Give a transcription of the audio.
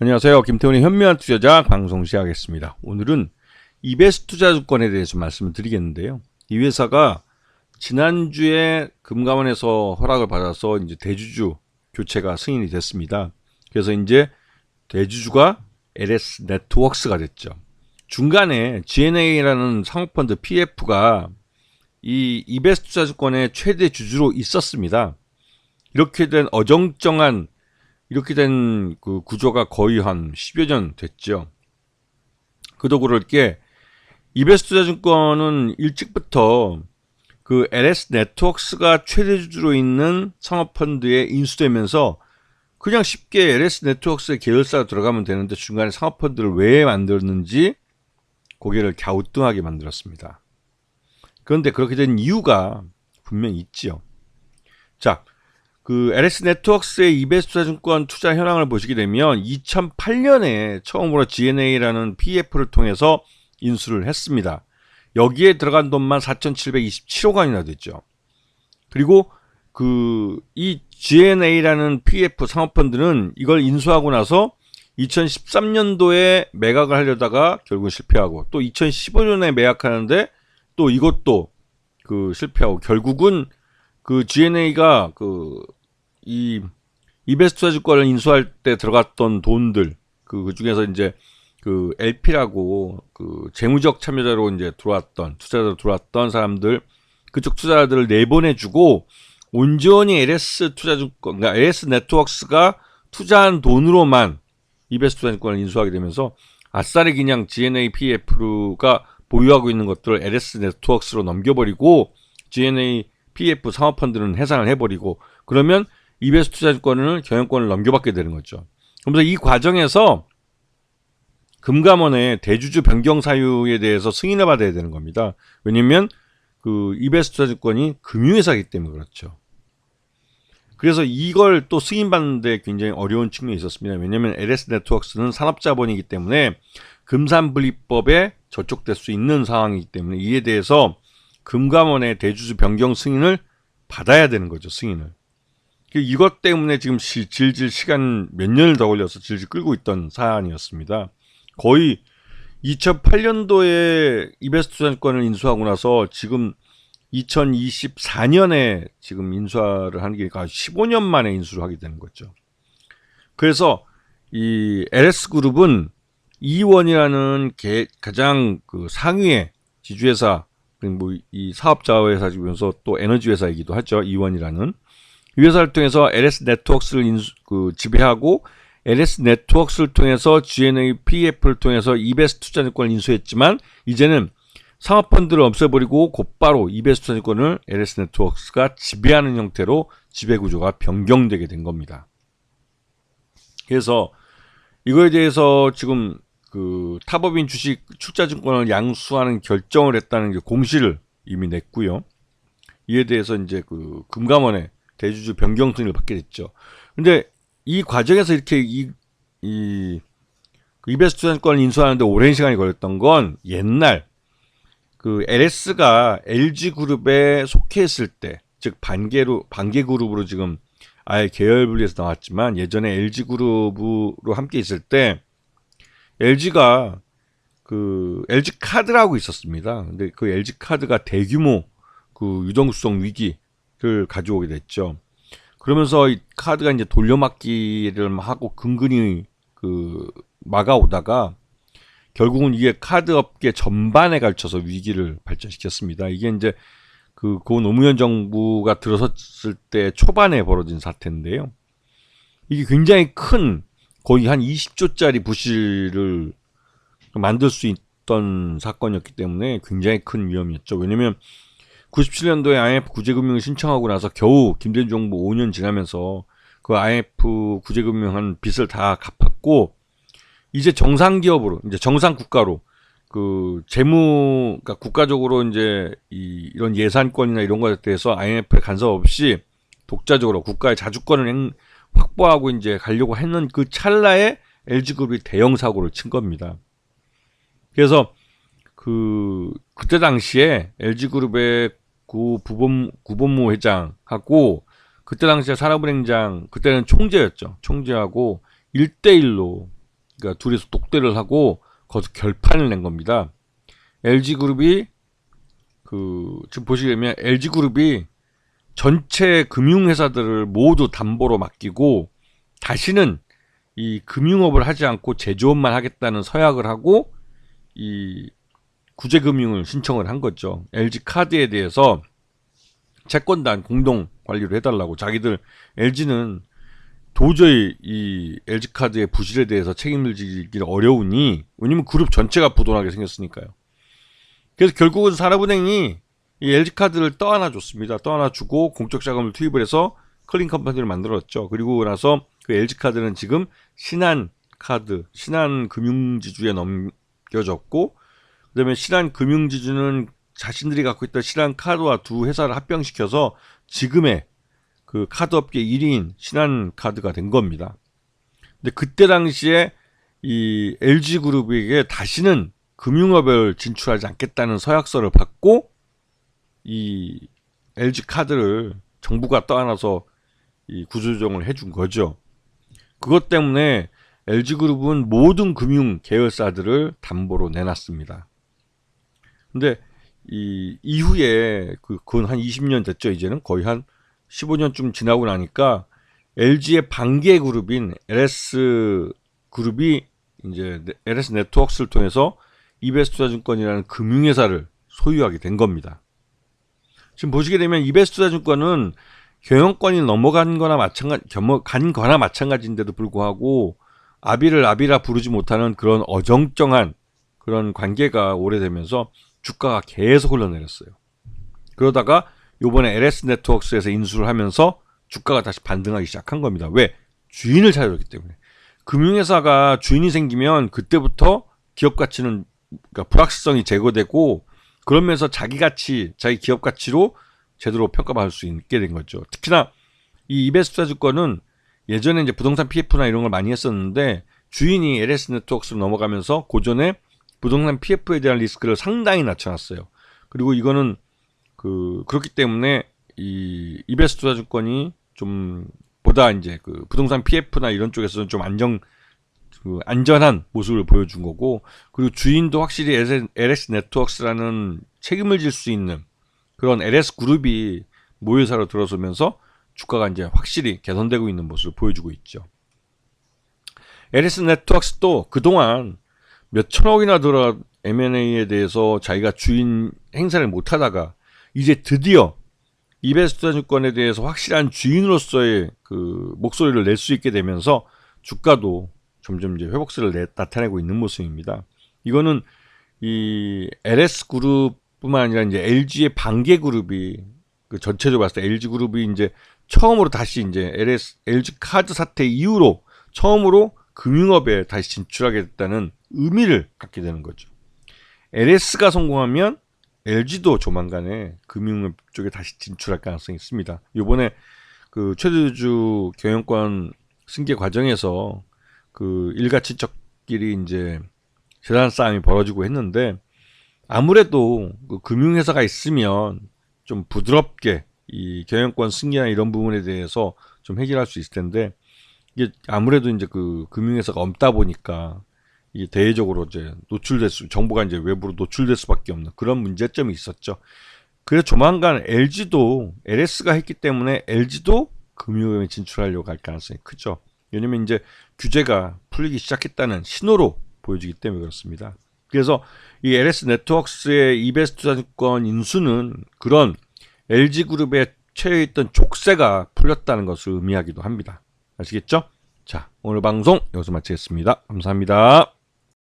안녕하세요. 김태훈의 현명한 투자자 방송 시작하겠습니다. 오늘은 이베스투자증권에 대해서 말씀을 드리겠는데요. 이 회사가 지난주에 금감원에서 허락을 받아서 이제 대주주 교체가 승인이 됐습니다. 그래서 이제 대주주가 LS 네트워크스가 됐죠. 중간에 GNA라는 상호펀드 PF가 이 이베스투자증권의 최대 주주로 있었습니다. 이렇게 된 그 구조가 거의 한 10여 년 됐죠. 그도 그럴 게 이베스투자증권은 일찍부터 그 LS 네트워크스가 최대 주주로 있는 상업펀드에 인수되면서 그냥 쉽게 LS 네트워크스의 계열사가 들어가면 되는데 중간에 상업펀드를 왜 만들었는지 고개를 갸우뚱하게 만들었습니다. 그런데 그렇게 된 이유가 분명히 있지요. 자, 그 LS 네트워크스의 이베스투자증권 투자 현황을 보시게 되면 2008년에 처음으로 GNA라는 PF를 통해서 인수를 했습니다. 여기에 들어간 돈만 4,727억 원이나 됐죠. 그리고 이 GNA라는 PF 상업펀드는 이걸 인수하고 나서 2013년도에 매각을 하려다가 결국 실패하고 또 2015년에 매각하는데 또 이것도 실패하고 결국은 GNA가 이 이베스투자증권을 인수할 때 들어갔던 돈들 그 중에서 이제 LP라고 재무적 참여자로 이제 투자자로 들어왔던 사람들 그쪽 투자자들을 내보내주고 온전히 LS 투자증권 그러니까 LS 네트워크스가 투자한 돈으로만 이베스투자증권을 인수하게 되면서 아싸리 그냥 GNA PF가 보유하고 있는 것들을 LS 네트워크스로 넘겨버리고 GNA PF 상업펀드는 해산을 해버리고 그러면 이베스투자증권을 경영권을 넘겨받게 되는 거죠. 그러면서 이 과정에서 금감원의 대주주 변경 사유에 대해서 승인을 받아야 되는 겁니다. 왜냐면 이베스투자증권이 금융회사이기 때문에 그렇죠. 그래서 이걸 또 승인받는데 굉장히 어려운 측면이 있었습니다. 왜냐면 LS 네트워크스는 산업자본이기 때문에 금산분리법에 저촉될 수 있는 상황이기 때문에 이에 대해서 금감원의 대주주 변경 승인을 받아야 되는 거죠. 승인을. 이것 때문에 지금 질질 시간 몇 년을 더 걸려서 질질 끌고 있던 사안이었습니다. 거의 2008년도에 이베스투자증권을 인수하고 나서 지금 2024년에 지금 인수를 하는 게 15년 만에 인수를 하게 되는 거죠. 그래서 이 LS그룹은 이원이라는 가장 상위의 지주회사 이 사업자회사이면서 또 에너지회사이기도 하죠. 이원이라는 이 회사를 통해서 LS 네트워크스를 지배하고 LS 네트워크스를 통해서 GNA PF를 통해서 이베스투자증권을 인수했지만 이제는 상업펀드를 없애버리고 곧바로 이베스투자증권을 LS 네트워크스가 지배하는 형태로 지배구조가 변경되게 된 겁니다. 그래서 이거에 대해서 지금 타법인 주식 출자증권을 양수하는 결정을 했다는 공시를 이미 냈고요. 이에 대해서 이제 금감원의 대주주 변경 승인을 받게 됐죠. 근데 이 과정에서 이렇게 이베스투자증권을 인수하는데 오랜 시간이 걸렸던 건 옛날 LS가 LG그룹에 속해 있을 때, 즉 반개그룹으로 지금 아예 계열 분리해서 나왔지만 예전에 LG그룹으로 함께 있을 때 LG가 LG카드라고 있었습니다. 근데 LG카드가 대규모 유동성 위기를 가져오게 됐죠. 그러면서 이 카드가 이제 돌려막기를 하고 근근히 막아오다가 결국은 이게 카드 업계 전반에 걸쳐서 위기를 발전시켰습니다. 이게 이제 고 노무현 정부가 들어섰을 때 초반에 벌어진 사태인데요. 이게 굉장히 큰 거의 한 20조짜리 부실을 만들 수 있던 사건이었기 때문에 굉장히 큰 위험이었죠. 왜냐면 97년도에 IMF 구제금융을 신청하고 나서 겨우 김대중 정부 5년 지나면서 그 IMF 구제금융한 빚을 다 갚았고 이제 정상기업으로 이제 정상국가로 그러니까 국가적으로 이제 이런 예산권이나 이런 것에 대해서 IMF의 간섭 없이 독자적으로 국가의 자주권을 확보하고 이제 가려고 했는 그 찰나에 LG그룹이 대형 사고를 친 겁니다. 그래서 그때 당시에 LG그룹의 구본무 회장하고 그때 당시에 산업은행장 그때는 총재였죠. 총재하고 1대1로 그러니까 둘이서 독대를 하고 거기서 결판을 낸 겁니다. LG그룹이 지금 보시게 되면 LG그룹이 전체 금융회사들을 모두 담보로 맡기고 다시는 이 금융업을 하지 않고 제조업만 하겠다는 서약을 하고 이 구제금융을 신청을 한 거죠. LG카드에 대해서 채권단 공동 관리를 해달라고. 자기들 LG는 도저히 이 LG카드의 부실에 대해서 책임을 지기 어려우니, 왜냐면 그룹 전체가 부도나게 생겼으니까요. 그래서 결국은 산업은행이 이 LG카드를 떠안아 줬습니다. 떠안아 주고 공적 자금을 투입을 해서 클린 컴퍼니를 만들었죠. 그리고 나서 그 LG카드는 지금 신한카드, 신한금융지주에 넘겨졌고, 그다음에 신한금융지주는 자신들이 갖고 있던 신한카드와 두 회사를 합병시켜서 지금의 그 카드업계 1위인 신한카드가 된 겁니다. 근데 그때 당시에 이 LG그룹에게 다시는 금융업을 진출하지 않겠다는 서약서를 받고 이 LG카드를 정부가 떠안아서 이 구조조정을 해준 거죠. 그것 때문에 LG그룹은 모든 금융 계열사들을 담보로 내놨습니다. 근데 이 이후에 그건 한 20년 됐죠. 이제는 거의 한 15년쯤 지나고 나니까 LG의 반개 그룹인 LS그룹이 이제 LS네트워크스를 통해서 이베스투자증권이라는 금융회사를 소유하게 된 겁니다. 지금 보시게 되면 이베스투자증권은 경영권이 넘어간 거나 마찬가지인데도 불구하고 아비를 아비라 부르지 못하는 그런 어정쩡한 그런 관계가 오래되면서 주가가 계속 흘러내렸어요. 그러다가 요번에 LS네트워크스에서 인수를 하면서 주가가 다시 반등하기 시작한 겁니다. 왜? 주인을 찾아줬기 때문에. 금융회사가 주인이 생기면 그때부터 기업 가치는, 그러니까 불확실성이 제거되고, 그러면서 자기 가치, 자기 기업 가치로 제대로 평가받을 수 있게 된 거죠. 특히나 이 이베스투자증권은 예전에 이제 부동산 PF나 이런 걸 많이 했었는데 주인이 LS네트워크스로 넘어가면서 고전에 부동산 PF에 대한 리스크를 상당히 낮춰놨어요. 그리고 이거는 그렇기 때문에 이 이베스투자증권이 좀 보다 이제 그 부동산 PF나 이런 쪽에서는 좀 안전한 모습을 보여준 거고, 그리고 주인도 확실히 LS네트워크스라는 책임을 질 수 있는 그런 LS그룹이 모회사로 들어서면서 주가가 이제 확실히 개선되고 있는 모습을 보여주고 있죠. LS네트워크스도 그동안 몇 천억이나 들어 M&A에 대해서 자기가 주인 행사를 못하다가 이제 드디어 이베스투자증권에 대해서 확실한 주인으로서의 그 목소리를 낼 수 있게 되면서 주가도 점점 이제 회복세를 나타내고 있는 모습입니다. 이거는 이 LS그룹뿐만 아니라 이제 LG의 반개 그룹이 그 전체적으로 봤을 때 LG그룹이 이제 처음으로 다시 이제 LG카드 사태 이후로 처음으로 금융업에 다시 진출하게 됐다는 의미를 갖게 되는 거죠. LS가 성공하면 LG도 조만간에 금융업 쪽에 다시 진출할 가능성이 있습니다. 이번에 그 최대주 경영권 승계 과정에서 그 일가 친척끼리 이제 재산 싸움이 벌어지고 했는데, 아무래도 그 금융회사가 있으면 좀 부드럽게 이 경영권 승계나 이런 부분에 대해서 좀 해결할 수 있을 텐데, 이게 아무래도 이제 그 금융회사가 없다 보니까 이게 대외적으로 이제 정보가 이제 외부로 노출될 수밖에 없는 그런 문제점이 있었죠. 그래서 조만간 LG도 LS가 했기 때문에 LG도 금융에 진출하려고 할 가능성이 크죠. 왜냐면 이제 규제가 풀리기 시작했다는 신호로 보여지기 때문에 그렇습니다. 그래서 이 LS네트워크스의 이베스투자증권 인수는 그런 LG그룹에 처해 있던 족쇄가 풀렸다는 것을 의미하기도 합니다. 아시겠죠? 자, 오늘 방송 여기서 마치겠습니다. 감사합니다.